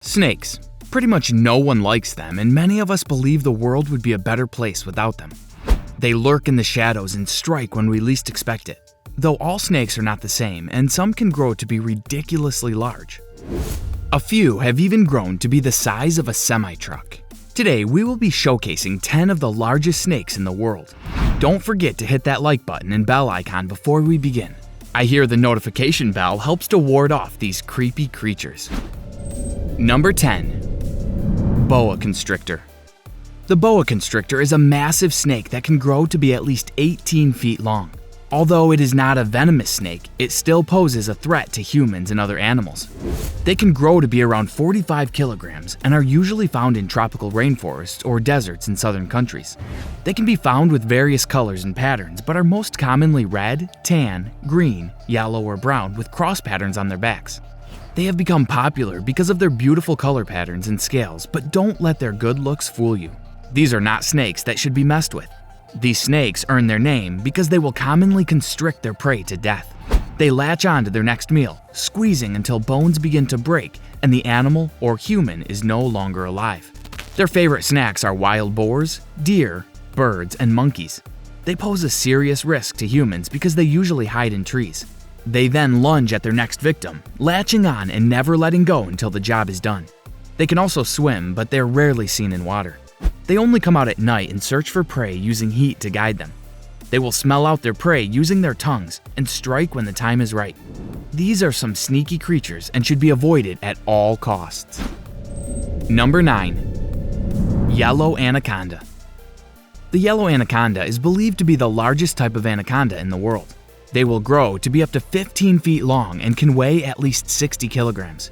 Snakes. Pretty much no one likes them, and many of us believe the world would be a better place without them. They lurk in the shadows and strike when we least expect it. Though all snakes are not the same, and some can grow to be ridiculously large. A few have even grown to be the size of a semi-truck. Today, we will be showcasing 10 of the largest snakes in the world. Don't forget to hit that like button and bell icon before we begin. I hear the notification bell helps to ward off these creepy creatures. Number 10. Boa Constrictor. The boa constrictor is a massive snake that can grow to be at least 18 feet long. Although it is not a venomous snake, it still poses a threat to humans and other animals. They can grow to be around 45 kilograms and are usually found in tropical rainforests or deserts in southern countries. They can be found with various colors and patterns, but are most commonly red, tan, green, yellow, or brown with cross patterns on their backs. They have become popular because of their beautiful color patterns and scales, but don't let their good looks fool you. These are not snakes that should be messed with. These snakes earn their name because they will commonly constrict their prey to death. They latch on to their next meal, squeezing until bones begin to break and the animal or human is no longer alive. Their favorite snacks are wild boars, deer, birds, and monkeys. They pose a serious risk to humans because they usually hide in trees. They then lunge at their next victim, latching on and never letting go until the job is done. They can also swim, but they're rarely seen in water. They only come out at night and search for prey using heat to guide them. They will smell out their prey using their tongues and strike when the time is right. These are some sneaky creatures and should be avoided at all costs. Number 9. Yellow Anaconda. The yellow anaconda is believed to be the largest type of anaconda in the world. They will grow to be up to 15 feet long and can weigh at least 60 kilograms.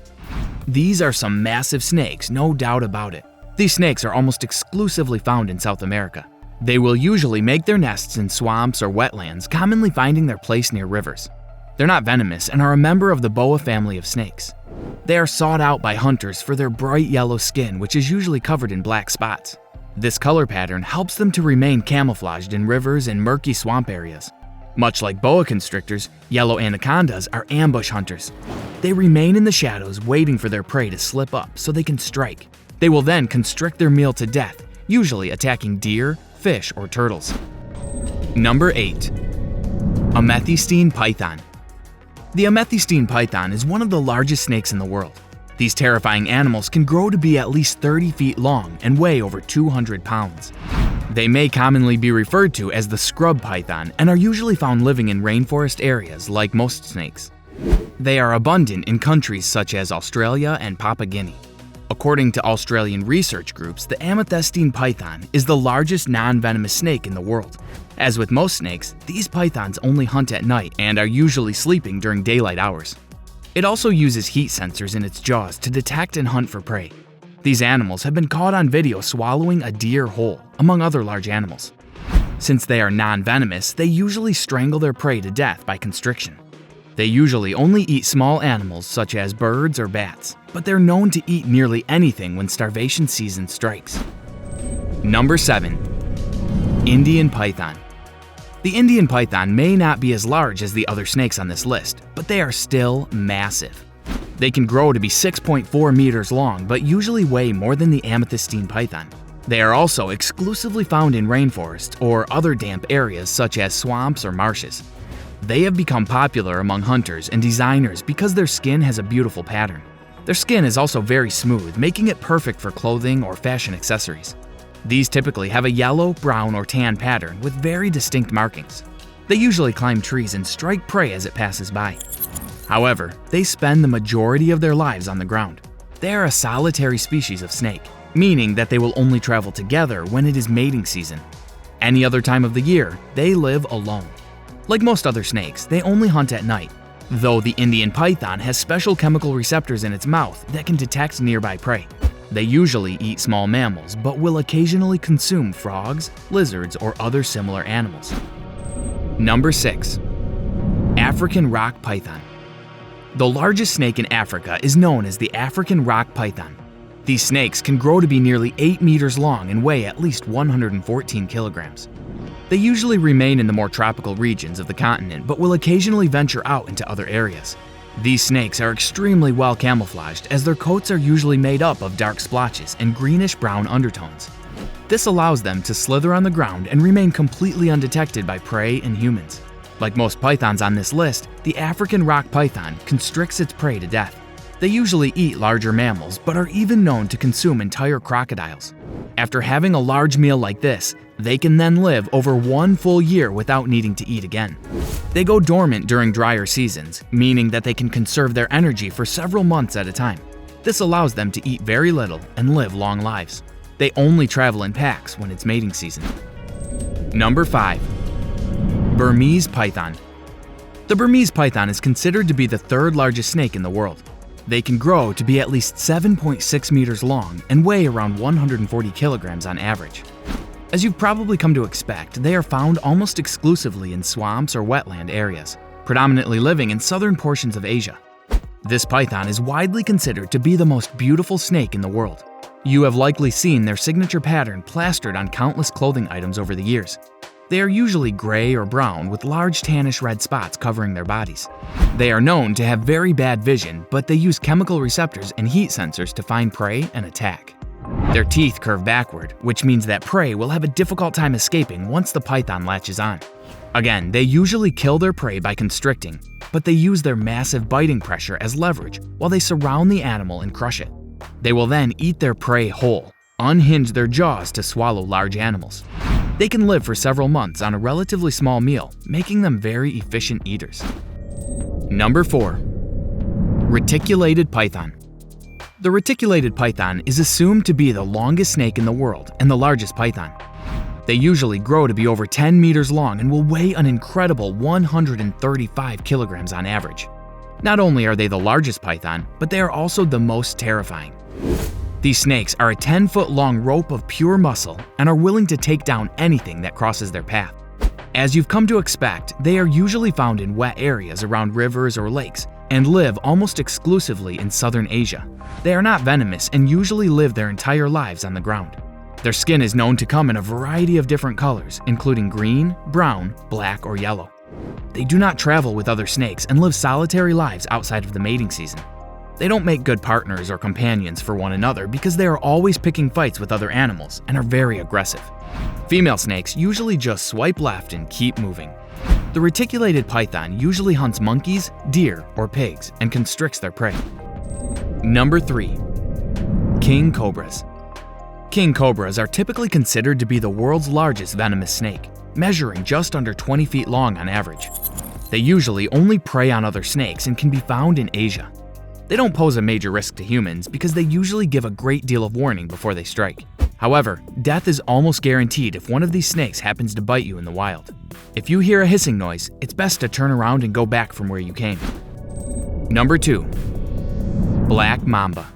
These are some massive snakes, no doubt about it. These snakes are almost exclusively found in South America. They will usually make their nests in swamps or wetlands, commonly finding their place near rivers. They're not venomous and are a member of the boa family of snakes. They are sought out by hunters for their bright yellow skin, which is usually covered in black spots. This color pattern helps them to remain camouflaged in rivers and murky swamp areas. Much like boa constrictors, yellow anacondas are ambush hunters. They remain in the shadows waiting for their prey to slip up so they can strike. They will then constrict their meal to death, usually attacking deer, fish, or turtles. Number 8. Amethystine Python. The Amethystine Python is one of the largest snakes in the world. These terrifying animals can grow to be at least 30 feet long and weigh over 200 pounds. They may commonly be referred to as the scrub python and are usually found living in rainforest areas like most snakes. They are abundant in countries such as Australia and Papua Guinea. According to Australian research groups, the Amethystine Python is the largest non-venomous snake in the world. As with most snakes, these pythons only hunt at night and are usually sleeping during daylight hours. It also uses heat sensors in its jaws to detect and hunt for prey. These animals have been caught on video swallowing a deer whole, among other large animals. Since they are non-venomous, they usually strangle their prey to death by constriction. They usually only eat small animals such as birds or bats, but they're known to eat nearly anything when starvation season strikes. Number 7. Indian Python. The Indian python may not be as large as the other snakes on this list, but they are still massive. They can grow to be 6.4 meters long, but usually weigh more than the Amethystine Python. They are also exclusively found in rainforests or other damp areas such as swamps or marshes. They have become popular among hunters and designers because their skin has a beautiful pattern. Their skin is also very smooth, making it perfect for clothing or fashion accessories. These typically have a yellow, brown, or tan pattern with very distinct markings. They usually climb trees and strike prey as it passes by. However, they spend the majority of their lives on the ground. They are a solitary species of snake, meaning that they will only travel together when it is mating season. Any other time of the year, they live alone. Like most other snakes, they only hunt at night, though the Indian python has special chemical receptors in its mouth that can detect nearby prey. They usually eat small mammals, but will occasionally consume frogs, lizards, or other similar animals. Number 6. African rock python. The largest snake in Africa is known as the African rock python. These snakes can grow to be nearly 8 meters long and weigh at least 114 kilograms. They usually remain in the more tropical regions of the continent, but will occasionally venture out into other areas. These snakes are extremely well camouflaged as their coats are usually made up of dark splotches and greenish-brown undertones. This allows them to slither on the ground and remain completely undetected by prey and humans. Like most pythons on this list, the African rock python constricts its prey to death. They usually eat larger mammals, but are even known to consume entire crocodiles. After having a large meal like this, they can then live over 1 full year without needing to eat again. They go dormant during drier seasons, meaning that they can conserve their energy for several months at a time. This allows them to eat very little and live long lives. They only travel in packs when it's mating season. Number 5. Burmese Python. The Burmese Python is considered to be the 3rd largest snake in the world. They can grow to be at least 7.6 meters long and weigh around 140 kilograms on average. As you've probably come to expect, they are found almost exclusively in swamps or wetland areas, predominantly living in southern portions of Asia. This python is widely considered to be the most beautiful snake in the world. You have likely seen their signature pattern plastered on countless clothing items over the years. They are usually gray or brown with large tannish red spots covering their bodies. They are known to have very bad vision, but they use chemical receptors and heat sensors to find prey and attack. Their teeth curve backward, which means that prey will have a difficult time escaping once the python latches on. Again, they usually kill their prey by constricting, but they use their massive biting pressure as leverage while they surround the animal and crush it. They will then eat their prey whole, unhinge their jaws to swallow large animals. They can live for several months on a relatively small meal, making them very efficient eaters. Number 4. Reticulated Python. The reticulated python is assumed to be the longest snake in the world and the largest python. They usually grow to be over 10 meters long and will weigh an incredible 135 kilograms on average. Not only are they the largest python, but they are also the most terrifying. These snakes are a 10-foot-long rope of pure muscle and are willing to take down anything that crosses their path. As you've come to expect, they are usually found in wet areas around rivers or lakes and live almost exclusively in southern Asia. They are not venomous and usually live their entire lives on the ground. Their skin is known to come in a variety of different colors, including green, brown, black, or yellow. They do not travel with other snakes and live solitary lives outside of the mating season. They don't make good partners or companions for one another because they are always picking fights with other animals and are very aggressive. Female snakes usually just swipe left and keep moving. The reticulated python usually hunts monkeys, deer, or pigs and constricts their prey. Number 3. King cobras. King cobras are typically considered to be the world's largest venomous snake, measuring just under 20 feet long on average. They usually only prey on other snakes and can be found in Asia. They don't pose a major risk to humans because they usually give a great deal of warning before they strike. However, death is almost guaranteed if one of these snakes happens to bite you in the wild. If you hear a hissing noise, it's best to turn around and go back from where you came. Number 2. Black Mamba.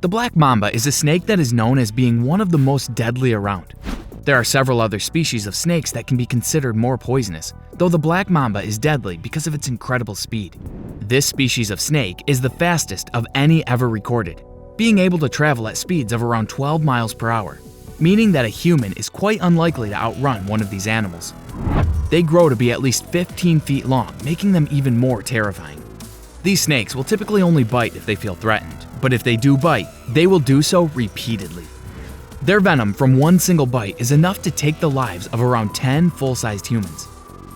The black mamba is a snake that is known as being one of the most deadly around. There are several other species of snakes that can be considered more poisonous, though the black mamba is deadly because of its incredible speed. This species of snake is the fastest of any ever recorded, being able to travel at speeds of around 12 miles per hour, meaning that a human is quite unlikely to outrun one of these animals. They grow to be at least 15 feet long, making them even more terrifying. These snakes will typically only bite if they feel threatened, but if they do bite, they will do so repeatedly. Their venom from one single bite is enough to take the lives of around 10 full-sized humans.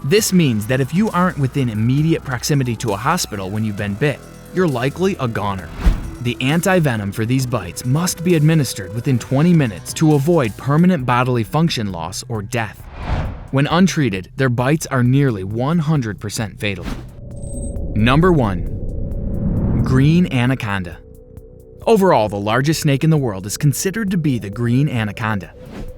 This means that if you aren't within immediate proximity to a hospital when you've been bit, you're likely a goner. The anti-venom for these bites must be administered within 20 minutes to avoid permanent bodily function loss or death. When untreated, their bites are nearly 100% fatal. Number 1. Green Anaconda. Overall, the largest snake in the world is considered to be the green anaconda.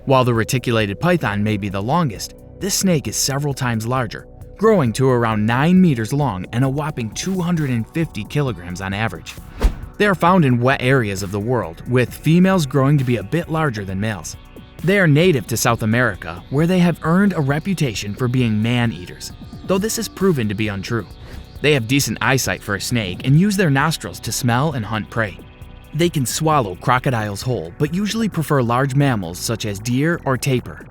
While the reticulated python may be the longest, this snake is several times larger, growing to around 9 meters long and a whopping 250 kilograms on average. They are found in wet areas of the world, with females growing to be a bit larger than males. They are native to South America, where they have earned a reputation for being man-eaters, though this is proven to be untrue. They have decent eyesight for a snake and use their nostrils to smell and hunt prey. They can swallow crocodiles whole, but usually prefer large mammals such as deer or tapir,